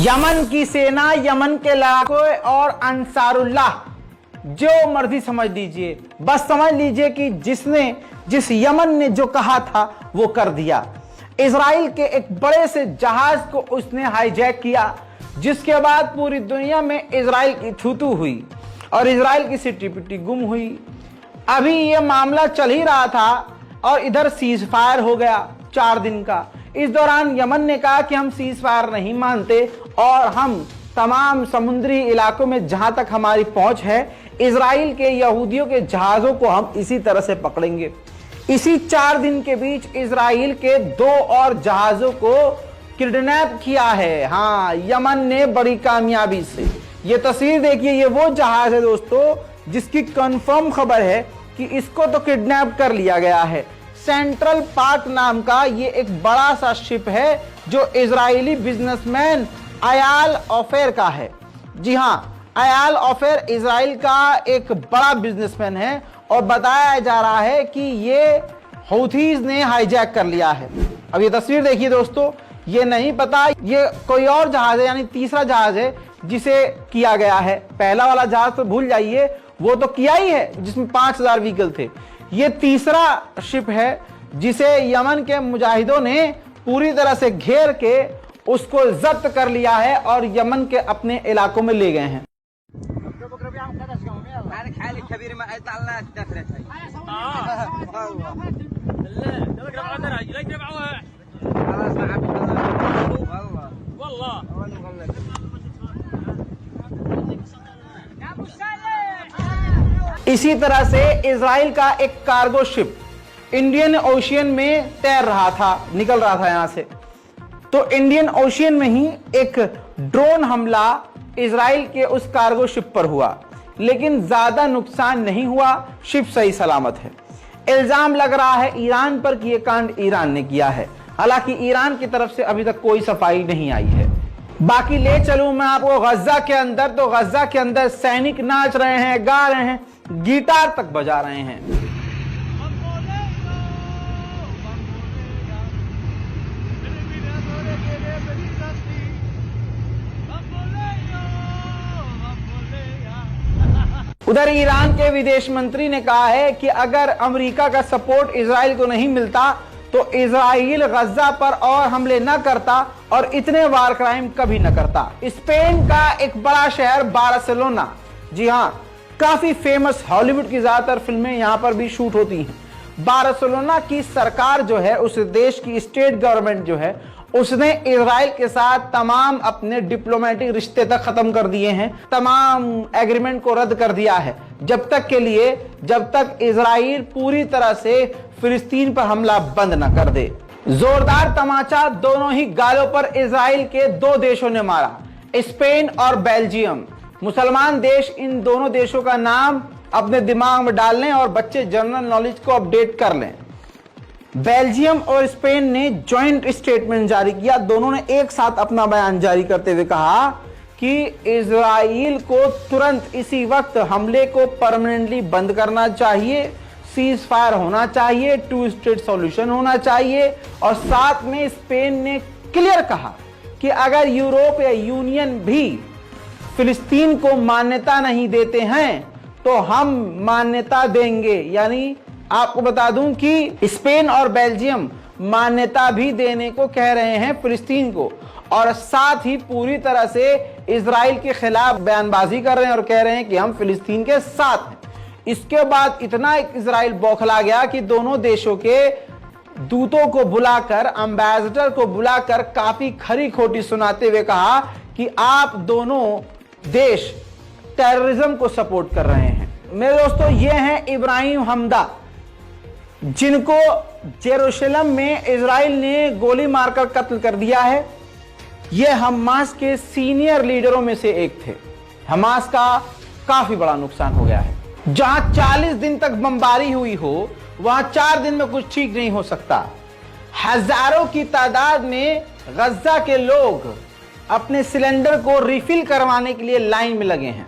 Yemen की सेना, Yemen के लड़ाकों और अंसारुल्लाह, जो मर्जी समझ लीजिए, बस समझ लीजिए कि जिस यमन ने जो कहा था वो कर दिया। इजराइल के एक बड़े से जहाज को उसने हाईजैक किया, जिसके बाद पूरी दुनिया में इजराइल की थू-थू हुई और इजराइल की सिटी पिटी गुम हुई। अभी ये मामला चल ही रहा था और इधर सीज फायर हो गया 4 दिन का। इस दौरान यमन ने कहा कि हम सीज फायर नहीं मानते और हम तमाम समुद्री इलाकों में जहां तक हमारी पहुंच है, इजराइल के यहूदियों के जहाजों को हम इसी तरह से पकड़ेंगे। इसी 4 दिन के बीच इजराइल के 2 और जहाजों को किडनैप किया है। हाँ, यमन ने बड़ी कामयाबी से। ये तस्वीर देखिए, ये वो जहाज है दोस्तों जिसकी कंफर्म खबर है कि इसको तो किडनैप कर लिया गया है। सेंट्रल पार्क नाम का ये एक बड़ा सा शिप है जो इजरायली बिजनेसमैन अयाल ऑफेर का है। जी हाँ, अयाल ऑफेर इजराइल का एक बड़ा बिजनेसमैन है और बताया जा रहा है कि ये हौथीज ने हाईजैक कर लिया है। अब ये तस्वीर देखिए दोस्तों, ये नहीं पता ये कोई और जहाज है, यानी तीसरा जहाज है जिसे किया गया है। पहला वाला जहाज तो भूल जाइए, वो तो किया ही है जिसमें 5000 व्हीकल थे। ये तीसरा शिप है जिसे यमन के मुजाहिदों ने पूरी तरह से घेर के उसको जब्त कर लिया है और यमन के अपने इलाकों में ले गए हैं। इसी तरह से इजराइल का एक कार्गो शिप इंडियन ओशियन में तैर रहा था, निकल रहा था यहां से, तो इंडियन ओशियन में ही एक ड्रोन हमला इजराइल के उस कार्गो शिप पर हुआ, लेकिन ज्यादा नुकसान नहीं हुआ, शिप सही सलामत है। इल्जाम लग रहा है ईरान पर कि यह कांड ईरान ने किया है। हालांकि ईरान की तरफ से अभी तक कोई सफाई नहीं आई है। बाकी ले चलूं मैं आपको गजा के अंदर, तो गजा के अंदर सैनिक नाच रहे हैं, गा रहे हैं, गिटार तक बजा रहे हैं। उधर ईरान के विदेश मंत्री ने कहा है कि अगर अमेरिका का सपोर्ट इजराइल को नहीं मिलता तो इजराइल गजा पर और हमले न करता और इतने वार क्राइम कभी न करता। स्पेन का एक बड़ा शहर बार्सिलोना, जी हां, काफी फेमस, हॉलीवुड की ज्यादातर फिल्में यहां पर भी शूट होती हैं। बार्सिलोना की सरकार जो है, उस देश की स्टेट गवर्नमेंट जो है, उसने इजराइल के साथ तमाम अपने डिप्लोमेटिक रिश्ते तक खत्म कर दिए हैं, तमाम एग्रीमेंट को रद्द कर दिया है, जब तक इजराइल पूरी तरह से फिलिस्तीन पर हमला बंद न कर दे। जोरदार तमाचा दोनों ही गालों पर इजराइल के 2 देशों ने मारा, स्पेन और बेल्जियम। मुसलमान देश इन दोनों देशों का नाम अपने दिमाग में डाल लें और बच्चे जनरल नॉलेज को अपडेट कर लें। बेल्जियम और स्पेन ने जॉइंट स्टेटमेंट जारी किया। दोनों ने एक साथ अपना बयान जारी करते हुए कहा कि इजराइल को तुरंत इसी वक्त हमले को परमानेंटली बंद करना चाहिए, सीज फायर होना चाहिए, 2 स्टेट सॉल्यूशन होना चाहिए। और साथ में स्पेन ने क्लियर कहा कि अगर यूरोप या यूनियन भी फिलिस्तीन को मान्यता नहीं देते हैं तो हम मान्यता देंगे। यानी आपको बता दूं कि स्पेन और बेल्जियम मान्यता भी देने को कह रहे हैं फिलिस्तीन को, और साथ ही पूरी तरह से इजराइल के खिलाफ बयानबाजी कर रहे हैं और कह रहे हैं कि हम फिलिस्तीन के साथ हैं। इसके बाद इतना इजराइल बौखला गया कि दोनों देशों के दूतों को बुलाकर, एम्बेसडर को बुलाकर काफी खरी खोटी सुनाते हुए कहा कि आप दोनों देश टेररिज्म को सपोर्ट कर रहे हैं। मेरे दोस्तों, ये हैं इब्राहिम हमदा, जिनको जेरूशलम में इजराइल ने गोली मारकर कत्ल कर दिया है। ये हमास के सीनियर लीडरों में से एक थे। हमास का काफी बड़ा नुकसान हो गया है। जहां 40 दिन तक बमबारी हुई हो, वहां 4 दिन में कुछ ठीक नहीं हो सकता। हजारों की तादाद में गजा के लोग अपने सिलेंडर को रिफिल करवाने के लिए लाइन में लगे हैं।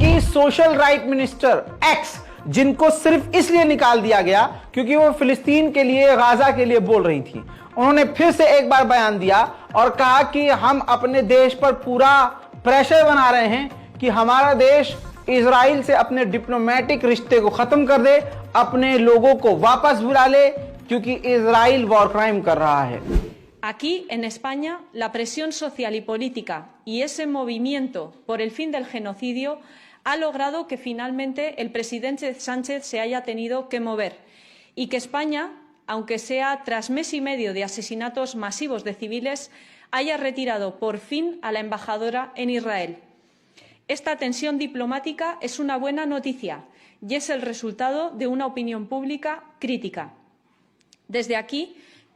की सोशल राइट मिनिस्टर एक्स, जिनको सिर्फ इसलिए निकाल दिया गया क्योंकि वो फिलिस्तीन के लिए, गाजा के लिए बोल रही थी, उन्होंने फिर से एक बार बयान दिया और कहा कि हम अपने देश पर पूरा प्रेशर बना रहे हैं कि हमारा देश इजराइल से अपने डिप्लोमेटिक रिश्ते को खत्म कर दे, अपने लोगों को वापस बुला ले, क्योंकि इजराइल वॉर क्राइम कर रहा है। Aquí, en España, la presión social y política y ese movimiento por el fin del genocidio ha logrado que finalmente el presidente Sánchez se haya tenido que mover y que España, aunque sea tras mes y medio de asesinatos masivos de civiles, haya retirado por fin a la embajadora en Israel. Esta tensión diplomática es una buena noticia y es el resultado de una opinión pública crítica. Desde aquí,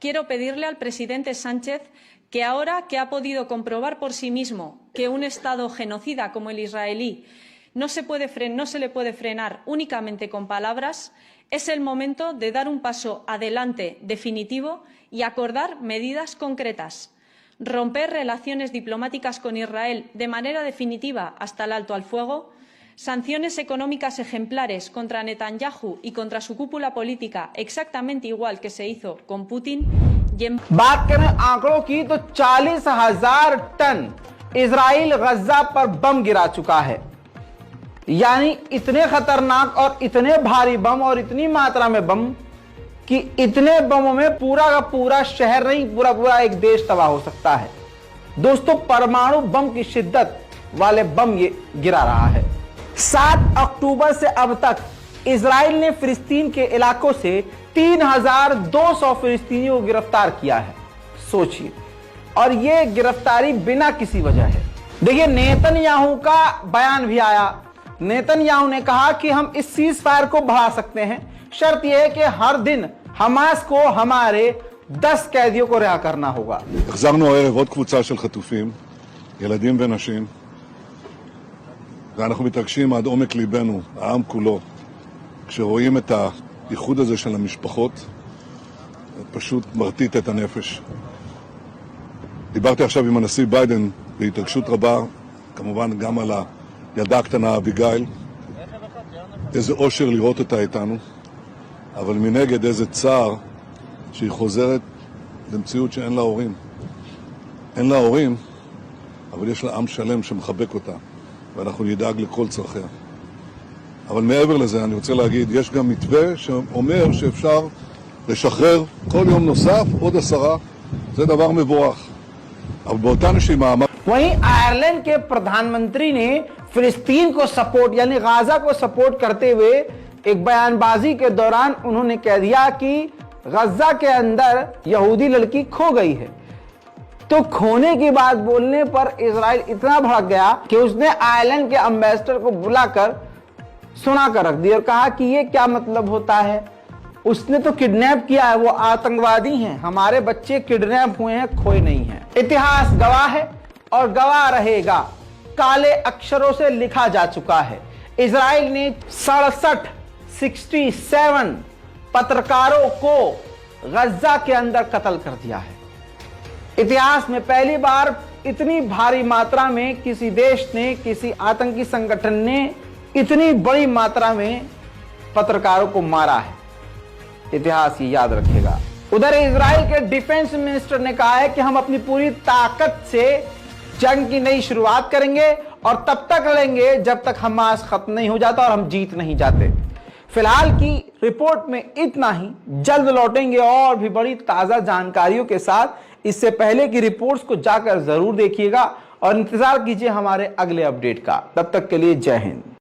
quiero pedirle al presidente Sánchez que ahora que ha podido comprobar por sí mismo que un Estado genocida como el israelí no se le puede frenar únicamente con palabras, es el momento de dar un paso adelante definitivo y acordar medidas concretas. Romper relaciones diplomáticas con Israel de manera definitiva hasta el alto al fuego, sanciones económicas ejemplares contra Netanyahu y contra su cúpula política, exactamente igual que se hizo con Putin. बात करें आंकड़ों की तो 40,000 ton Israel गजा पर बम गिरा चुका है। यानी इतने खतरनाक और इतने भारी बम और इतनी मात्रा में बम कि इतने बमों में पूरा का पूरा शहर नहीं, पूरा एक देश तबाह हो सकता है। दोस्तों, परमाणु बम की शिद्दत वाले बम ये गिरा रहा है। 7 अक्टूबर से अब तक इजराइल ने फिलिस्तीन के इलाकों से 3,200 फिलिस्तीनियों को गिरफ्तार किया है। सोचिए, और ये गिरफ्तारी बिना किसी वजह है। देखिए, नेतन्याहू का बयान भी आया। नेतन्याहू ने कहा कि हम इस सीज फायर को बढ़ा सकते हैं, शर्त यह है कि हर दिन हमास को हमारे 10 कैदियों को रिहा करना होगा। החזרנו הערב עוד קבוצה של חטופים, ילדים ונשים, ואנחנו מתרגשים עד עומק ליבנו, העם כולו, כשרואים את האיחוד הזה של המשפחות, פשוט מרטיט את הנפש. דיברתי עכשיו עם הנשיא ביידן בהתרגשות רבה, כמובן גם על הילדה הקטנה אביגיל. איזה אושר לראות אותה איתנו, אבל מנגד איזה צער שהיא חוזרת למציאות שאין לה הורים. אין לה הורים, אבל יש לה עם שלם שמחבק אותה, ואנחנו נדאג לכל צרכיה. אבל מעבר לזה אני רוצה להגיד, יש גם מתווה שאומר שאפשר לשחרר כל יום נוסף עוד 10, זה דבר מבורך. אבל באותה נשימה... वहीं आयरलैंड के प्रधानमंत्री ने फिलिस्तीन को सपोर्ट यानी गाजा को सपोर्ट करते हुए एक बयानबाजी के दौरान उन्होंने कह दिया कि गजा के अंदर यहूदी लड़की खो गई है। तो खोने की बात बोलने पर इजराइल इतना भड़क गया कि उसने आयरलैंड के एम्बेसडर को बुलाकर सुना कर रख दिया और कहा कि ये क्या मतलब होता है, उसने तो किडनैप किया है, वो आतंकवादी हैं, हमारे बच्चे किडनैप हुए हैं, खोए नहीं हैं। इतिहास गवाह है और गवाह रहेगा, काले अक्षरों से लिखा जा चुका है। इजराइल ने 67 पत्रकारों को गजा के अंदर कत्ल कर दिया है। इतिहास में पहली बार इतनी भारी मात्रा में किसी देश ने, किसी आतंकी संगठन ने इतनी बड़ी मात्रा में पत्रकारों को मारा है। इतिहास ये याद रखेगा। उधर इजराइल के डिफेंस मिनिस्टर ने कहा है कि हम अपनी पूरी ताकत से जंग की नई शुरुआत करेंगे और तब तक लड़ेंगे जब तक हमास खत्म नहीं हो जाता और हम जीत नहीं जाते। फिलहाल की रिपोर्ट में इतना ही, जल्द लौटेंगे और भी बड़ी ताजा जानकारियों के साथ। इससे पहले की रिपोर्ट्स को जाकर जरूर देखिएगा और इंतजार कीजिए हमारे अगले अपडेट का। तब तक के लिए जय हिंद।